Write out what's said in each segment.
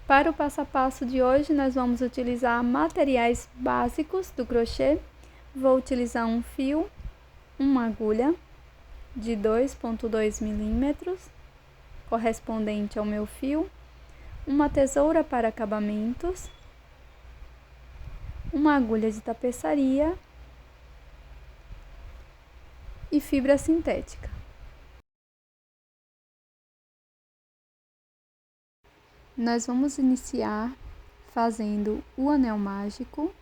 Para o passo a passo de hoje, nós vamos utilizar materiais básicos do crochê. Vou utilizar um fio, uma agulha de 2,2 milímetros, correspondente ao meu fio, uma tesoura para acabamentos, uma agulha de tapeçaria e fibra sintética. Nós vamos iniciar fazendo o anel mágico.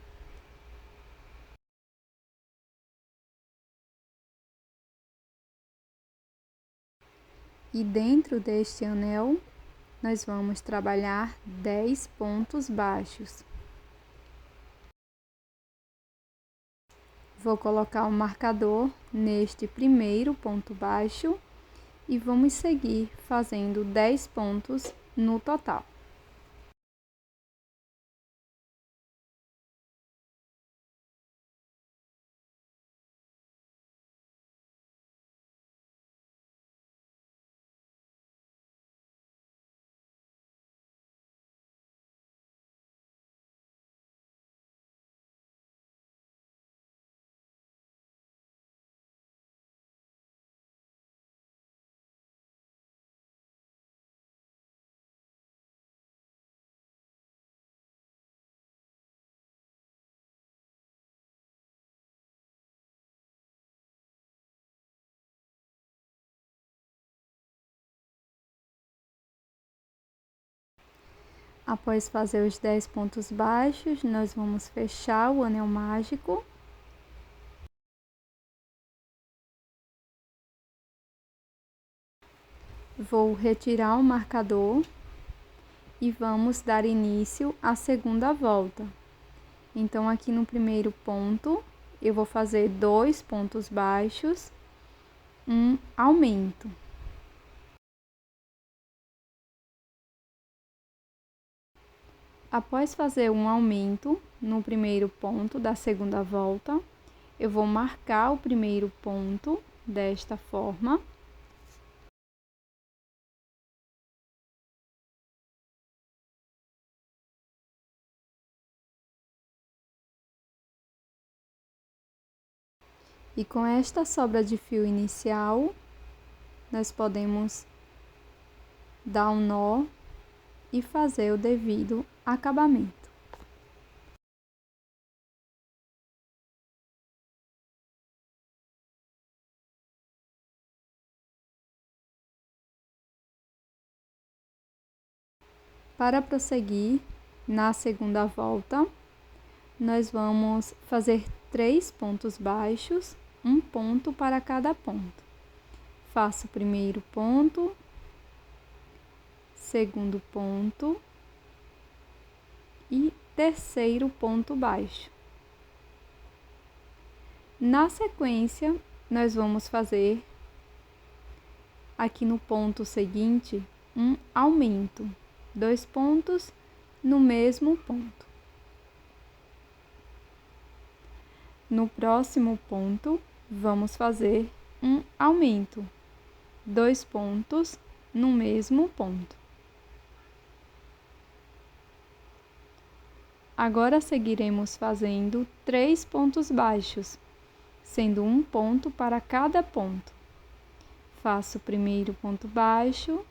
E dentro deste anel, nós vamos trabalhar 10 pontos baixos. Vou colocar o marcador neste primeiro ponto baixo e vamos seguir fazendo 10 pontos no total. Após fazer os 10 pontos baixos, nós vamos fechar o anel mágico. Vou retirar o marcador e vamos dar início à segunda volta. Então, aqui no primeiro ponto, eu vou fazer 2 pontos baixos, um aumento. Após fazer um aumento no primeiro ponto da segunda volta, eu vou marcar o primeiro ponto desta forma. E com esta sobra de fio inicial, nós podemos dar um nó e fazer o devido acabamento. Para prosseguir na segunda volta, nós vamos fazer 3 pontos baixos, um ponto para cada ponto. Faço o primeiro ponto, segundo ponto e terceiro ponto baixo. Na sequência, nós vamos fazer aqui no ponto seguinte um aumento, 2 pontos no mesmo ponto. No próximo ponto, vamos fazer um aumento, 2 pontos no mesmo ponto. Agora seguiremos fazendo 3 pontos baixos, sendo um ponto para cada ponto. Faço o primeiro ponto baixo,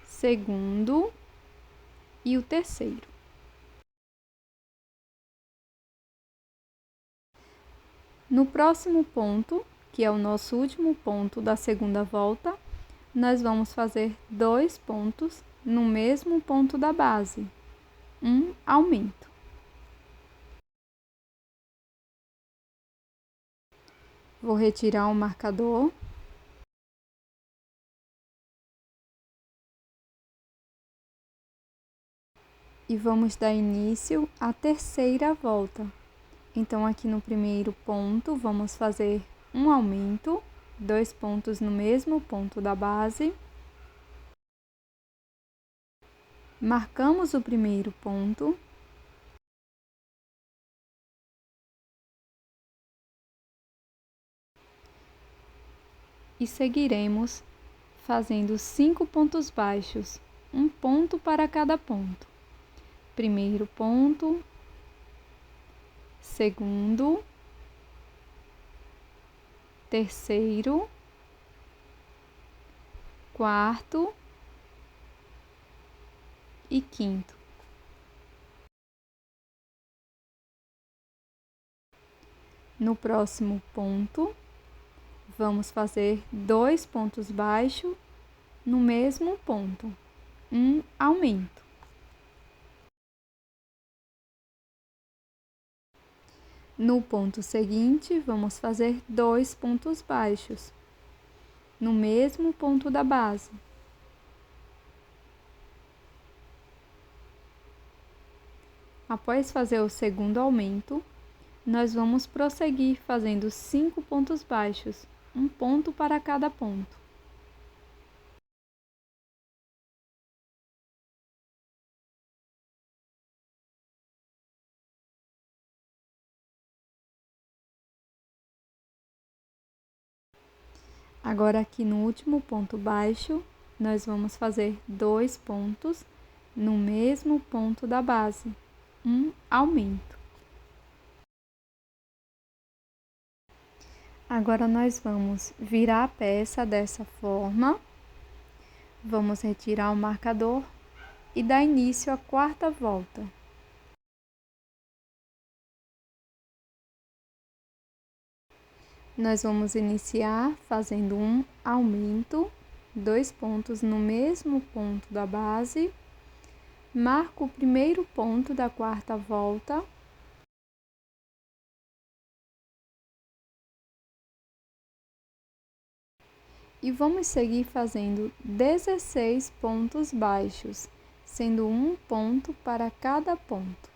segundo e o terceiro. No próximo ponto, que é o nosso último ponto da segunda volta, nós vamos fazer 2 pontos no mesmo ponto da base, um aumento. Vou retirar o marcador. E vamos dar início à terceira volta. Então, aqui no primeiro ponto, vamos fazer um aumento, 2 pontos no mesmo ponto da base. Marcamos o primeiro ponto. E seguiremos fazendo 5 pontos baixos, um ponto para cada ponto. Primeiro ponto, segundo, terceiro, quarto e quinto. No próximo ponto, vamos fazer 2 pontos baixos no mesmo ponto, um aumento. No ponto seguinte, vamos fazer 2 pontos baixos no mesmo ponto da base. Após fazer o segundo aumento, nós vamos prosseguir fazendo 5 pontos baixos, um ponto para cada ponto. Agora aqui no último ponto baixo, nós vamos fazer 2 pontos no mesmo ponto da base, um aumento. Agora nós vamos virar a peça dessa forma, vamos retirar o marcador e dar início à quarta volta. Nós vamos iniciar fazendo um aumento, 2 pontos no mesmo ponto da base, marco o primeiro ponto da quarta volta, e vamos seguir fazendo 16 pontos baixos, sendo um ponto para cada ponto.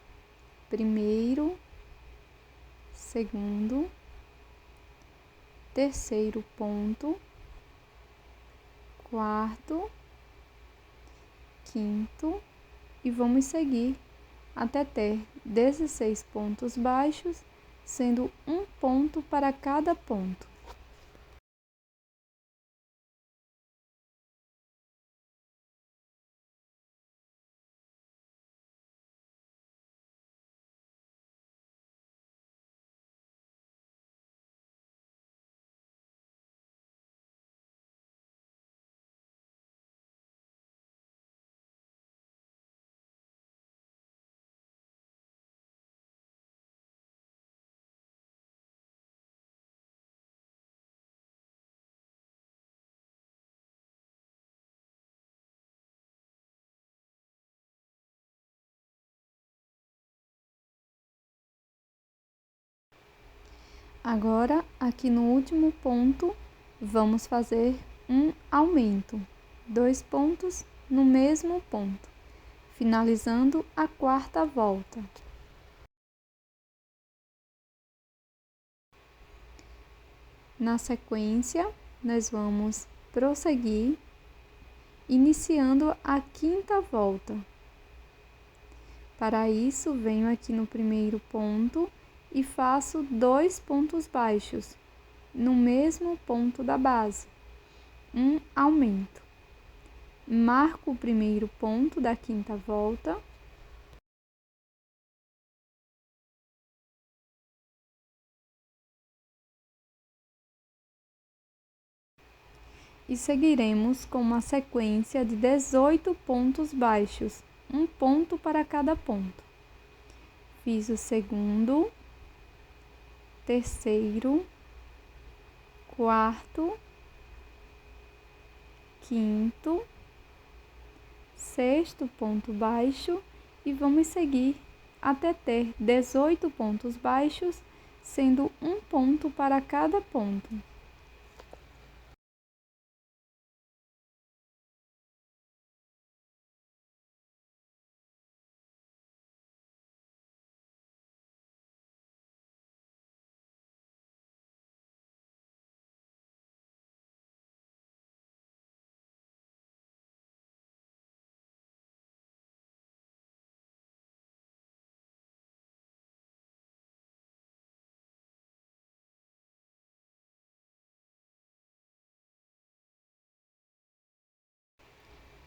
Primeiro, segundo, terceiro ponto, quarto, quinto, e vamos seguir até ter 16 pontos baixos, sendo um ponto para cada ponto. Agora, aqui no último ponto, vamos fazer um aumento, 2 pontos no mesmo ponto, finalizando a quarta volta. Na sequência, nós vamos prosseguir, iniciando a quinta volta. Para isso, venho aqui no primeiro ponto e faço 2 pontos baixos no mesmo ponto da base, um aumento. Marco o primeiro ponto da quinta volta e seguiremos com uma sequência de 18 pontos baixos, um ponto para cada ponto. Fiz o segundo, terceiro, quarto, quinto, sexto ponto baixo e vamos seguir até ter 18 pontos baixos, sendo um ponto para cada ponto.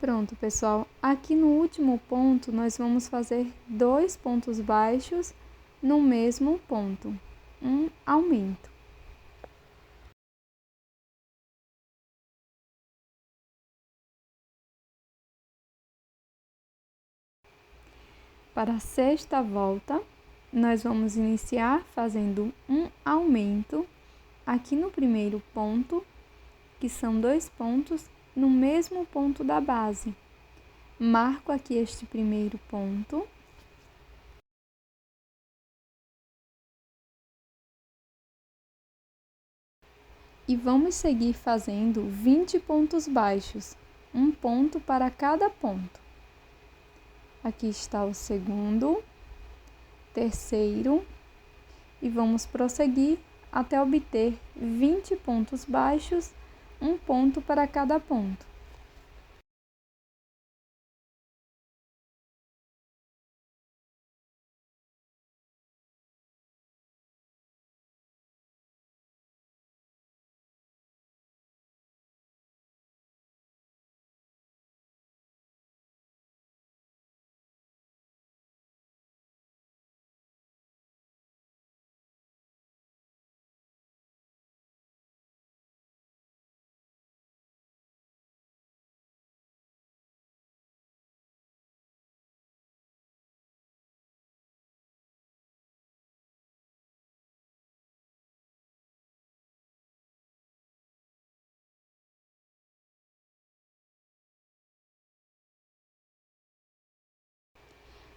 Pronto, pessoal. Aqui no último ponto, nós vamos fazer 2 pontos baixos no mesmo ponto, um aumento. Para a sexta volta, nós vamos iniciar fazendo um aumento aqui no primeiro ponto, que são 2 pontos no mesmo ponto da base. Marco aqui este primeiro ponto. E vamos seguir fazendo 20 pontos baixos, um ponto para cada ponto. Aqui está o segundo, terceiro, e vamos prosseguir até obter 20 pontos baixos, um ponto para cada ponto.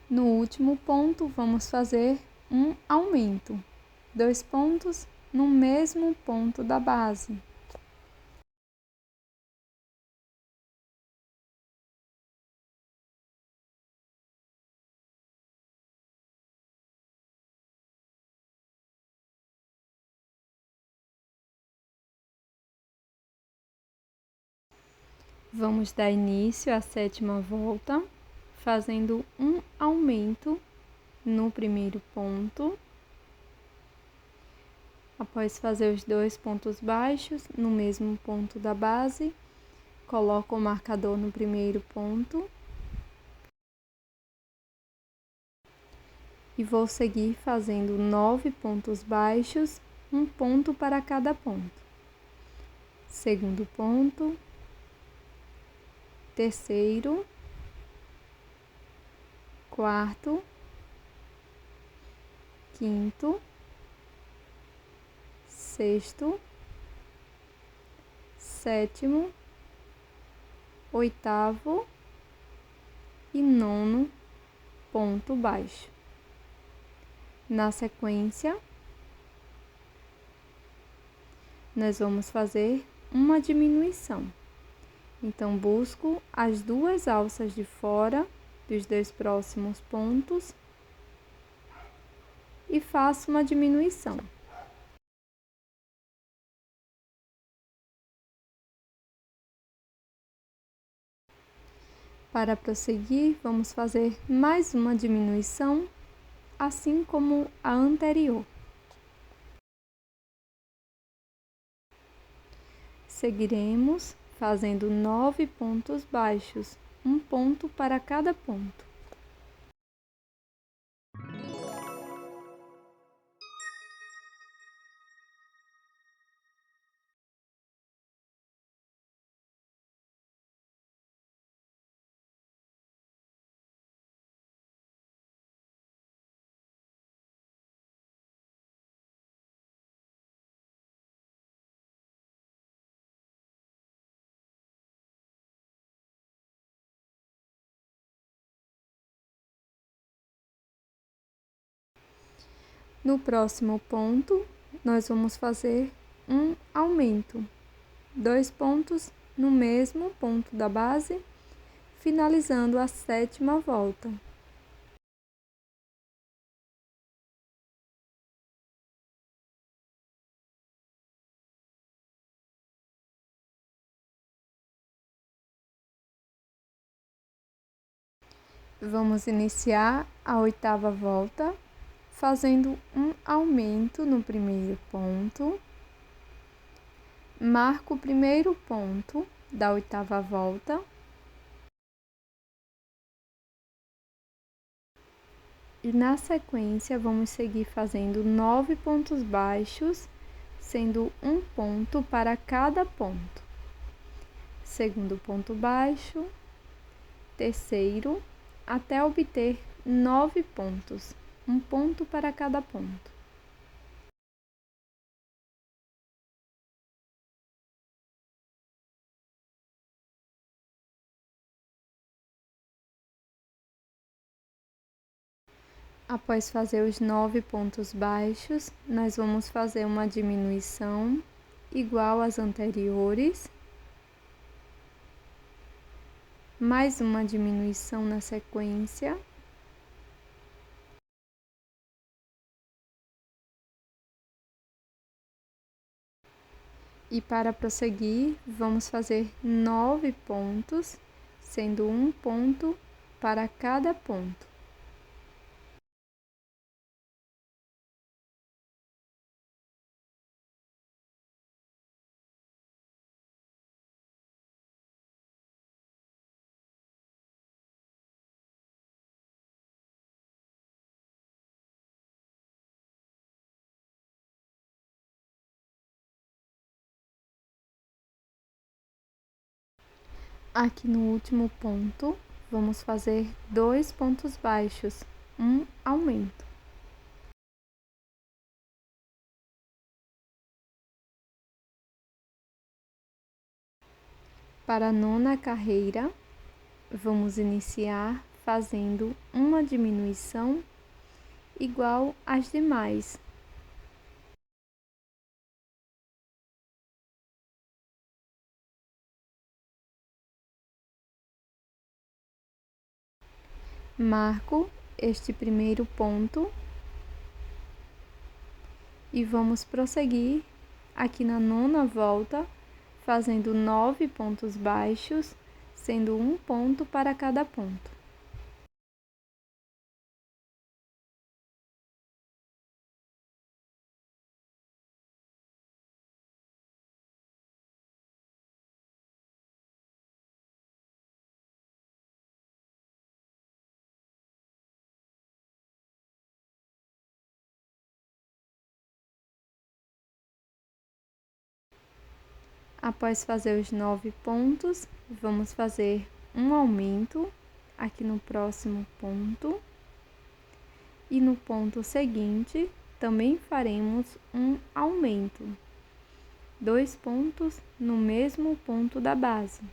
No último ponto, vamos fazer um aumento, 2 pontos no mesmo ponto da base. Vamos dar início à sétima volta, fazendo um aumento no primeiro ponto. Após fazer os 2 pontos baixos no mesmo ponto da base, coloco o marcador no primeiro ponto e vou seguir fazendo 9 pontos baixos, um ponto para cada ponto. Segundo ponto, terceiro, quarto, quinto, sexto, sétimo, oitavo e nono ponto baixo. Na sequência, nós vamos fazer uma diminuição. Então, busco as 2 alças de fora dos 2 próximos pontos e faço uma diminuição. Para prosseguir, vamos fazer mais uma diminuição, assim como a anterior. Seguiremos fazendo 9 pontos baixos, um ponto para cada ponto. No próximo ponto, nós vamos fazer um aumento, 2 pontos no mesmo ponto da base, finalizando a sétima volta. Vamos iniciar a oitava volta, fazendo um aumento no primeiro ponto. Marco o primeiro ponto da oitava volta E na sequência, vamos seguir fazendo 9 pontos baixos, sendo um ponto para cada ponto. Segundo ponto baixo, terceiro, até obter 9 pontos, um ponto para cada ponto. Após fazer os 9 pontos baixos, nós vamos fazer uma diminuição igual às anteriores, mais uma diminuição na sequência, e para prosseguir, vamos fazer 9 pontos, sendo um ponto para cada ponto. Aqui no último ponto, vamos fazer 2 pontos baixos, um aumento. Para a nona carreira, vamos iniciar fazendo uma diminuição igual às demais. Marco este primeiro ponto e vamos prosseguir aqui na nona volta, fazendo 9 pontos baixos, sendo um ponto para cada ponto. Após fazer os 9 pontos, vamos fazer um aumento aqui no próximo ponto. E no ponto seguinte, também faremos um aumento. 2 pontos no mesmo ponto da base.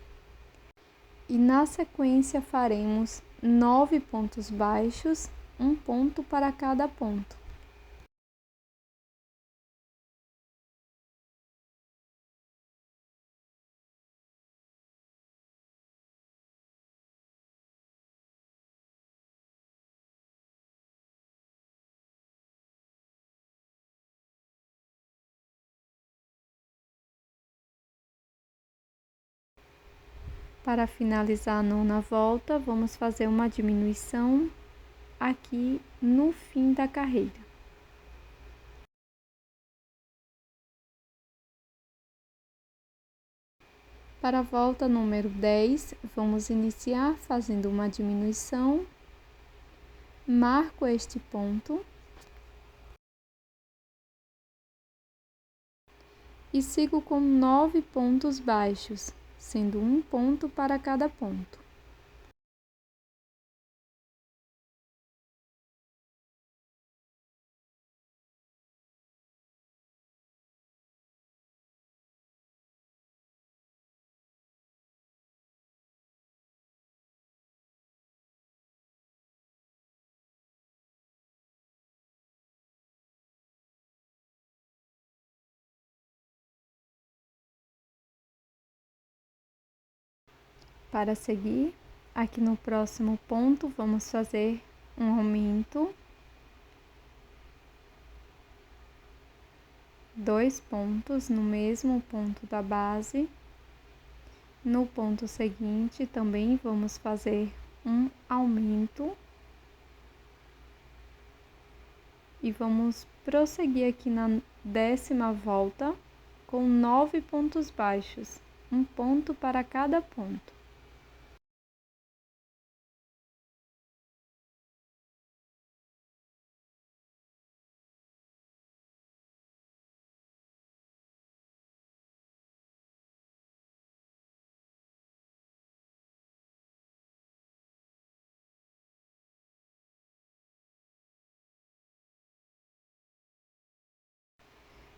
E na sequência faremos 9 pontos baixos, um ponto para cada ponto. Para finalizar a nona volta, vamos fazer uma diminuição aqui no fim da carreira. Para a volta número 10, vamos iniciar fazendo uma diminuição, marco este ponto e sigo com 9 pontos baixos, sendo um ponto para cada ponto. Para seguir, aqui no próximo ponto, vamos fazer um aumento, 2 pontos no mesmo ponto da base. No ponto seguinte, também vamos fazer um aumento. E vamos prosseguir aqui na 10ª volta com 9 pontos baixos, um ponto para cada ponto.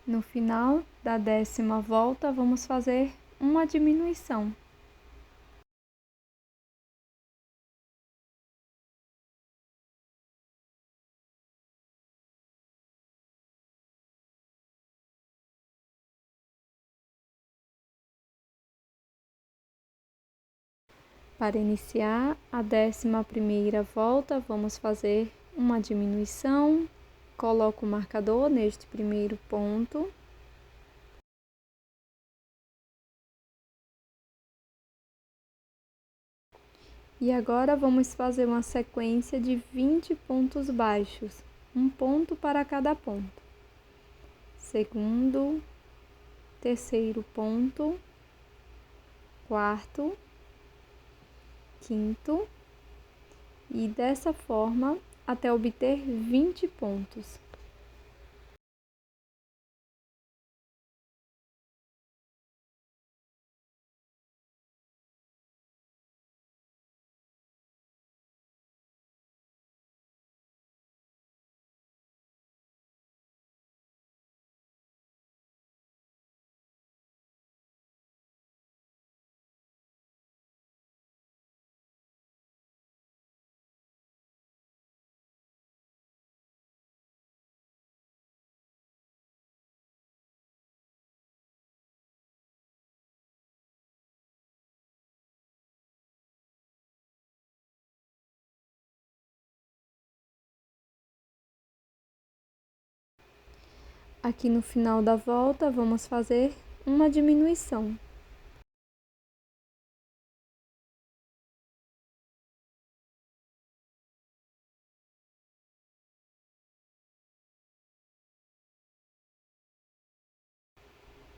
No final da 10ª volta, vamos fazer uma diminuição. Para iniciar a 11ª volta, vamos fazer uma diminuição. Coloco o marcador neste primeiro ponto. E agora vamos fazer uma sequência de 20 pontos baixos, um ponto para cada ponto. Segundo, terceiro ponto, quarto, quinto, e dessa forma até obter 20 pontos. Aqui no final da volta, vamos fazer uma diminuição.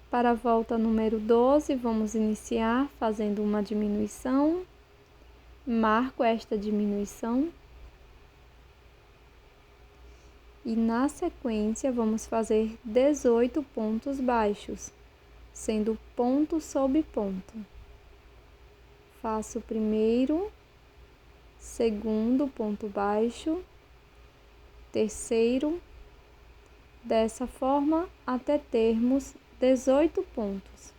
Para a volta número 12, vamos iniciar fazendo uma diminuição. Marco esta diminuição. E na sequência, vamos fazer 18 pontos baixos, sendo ponto sobre ponto. Faço o primeiro, segundo ponto baixo, terceiro, dessa forma até termos 18 pontos.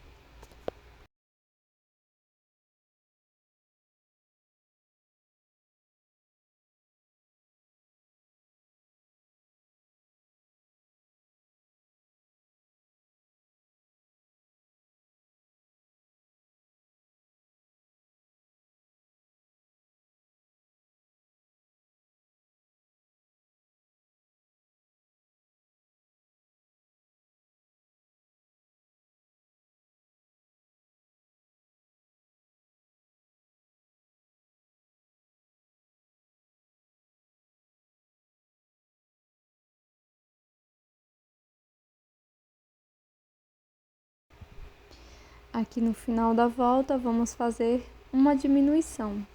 Aqui no final da volta, vamos fazer uma diminuição.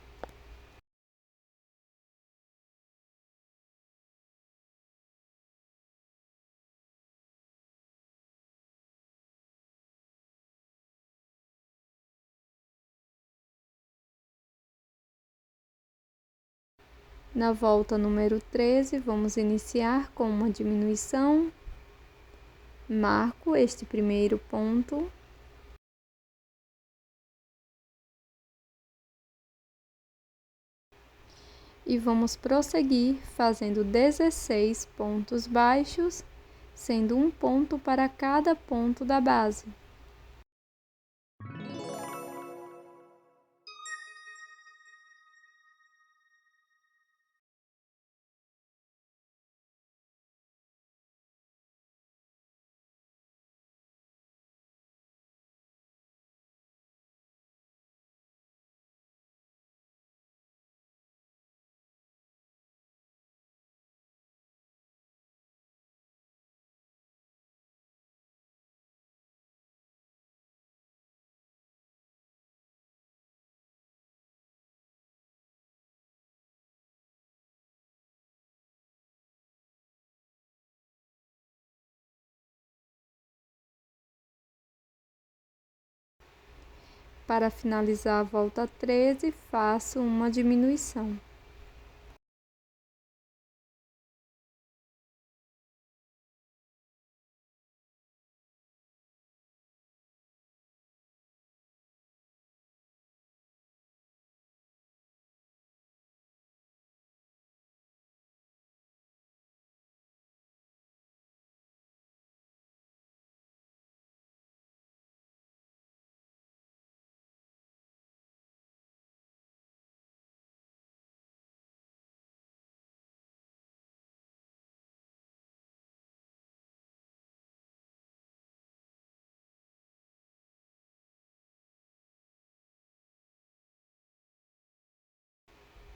Na volta número 13, vamos iniciar com uma diminuição. Marco este primeiro ponto. E vamos prosseguir fazendo 16 pontos baixos, sendo um ponto para cada ponto da base. Para finalizar a volta 13, faço uma diminuição.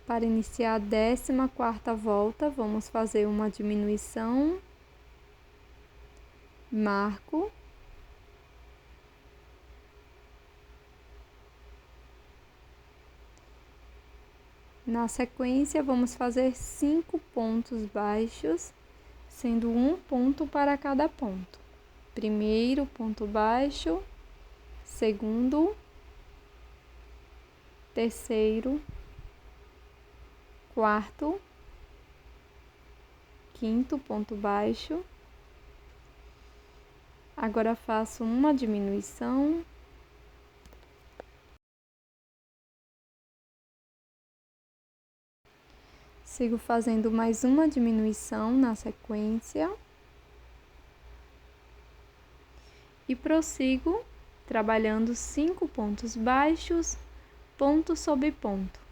Para iniciar a 14ª volta, vamos fazer uma diminuição, marco, na sequência vamos fazer 5 pontos baixos, sendo um ponto para cada ponto. Primeiro ponto baixo, segundo, terceiro, quarto, quinto ponto baixo. Agora faço uma diminuição. Sigo fazendo mais uma diminuição na sequência. E prossigo trabalhando 5 pontos baixos, ponto sobre ponto.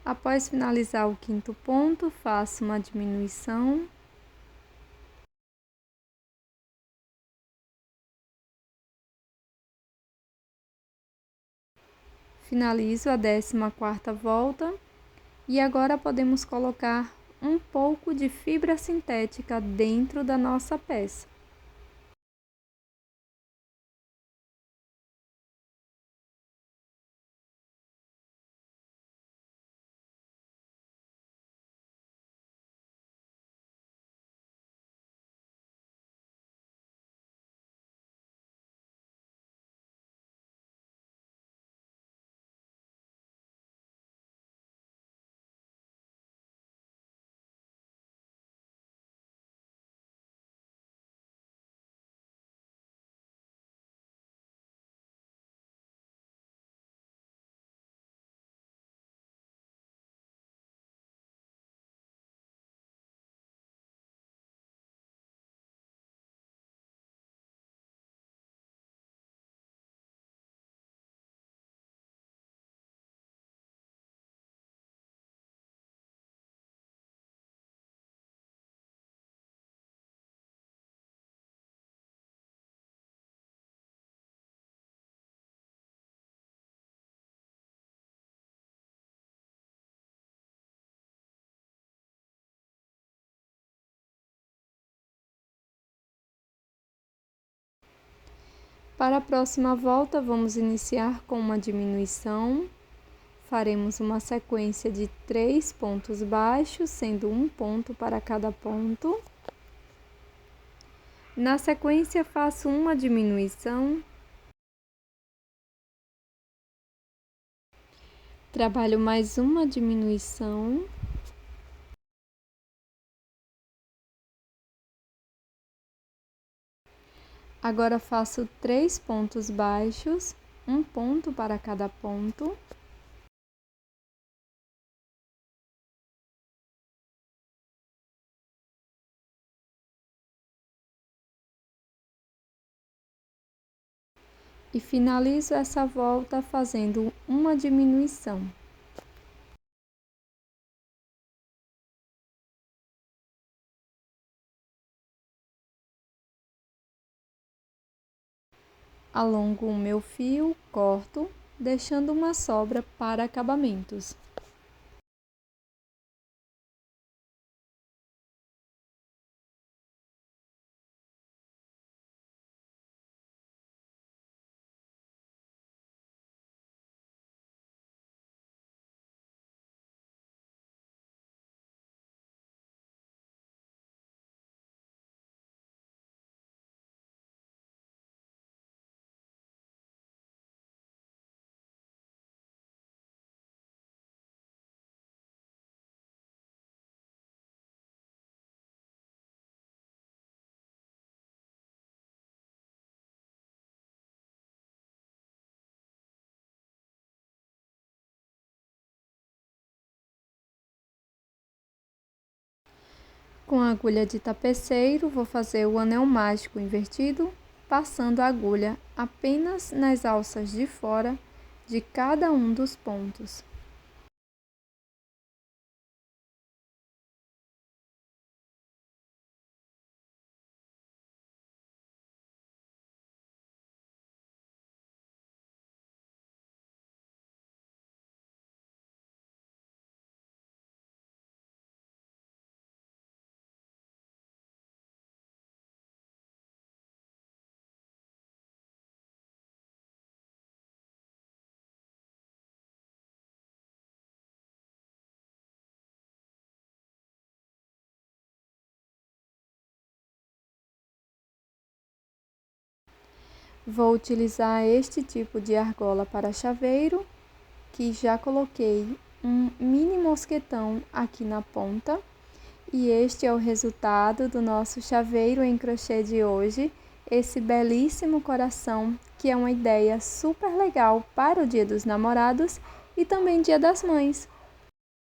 Após finalizar o quinto ponto, faço uma diminuição. Finalizo a 14ª volta e agora podemos colocar um pouco de fibra sintética dentro da nossa peça. Para a próxima volta, vamos iniciar com uma diminuição. Faremos uma sequência de 3 pontos baixos, sendo um ponto para cada ponto. Na sequência, faço uma diminuição. Trabalho mais uma diminuição. Agora faço 3 pontos baixos, um ponto para cada ponto. E finalizo essa volta fazendo uma diminuição. Alongo o meu fio, corto, deixando uma sobra para acabamentos. Com a agulha de tapeceiro, vou fazer o anel mágico invertido passando a agulha apenas nas alças de fora de cada um dos pontos. Vou utilizar este tipo de argola para chaveiro, que já coloquei um mini mosquetão aqui na ponta. E este é o resultado do nosso chaveiro em crochê de hoje, esse belíssimo coração, que é uma ideia super legal para o Dia dos Namorados e também Dia das Mães.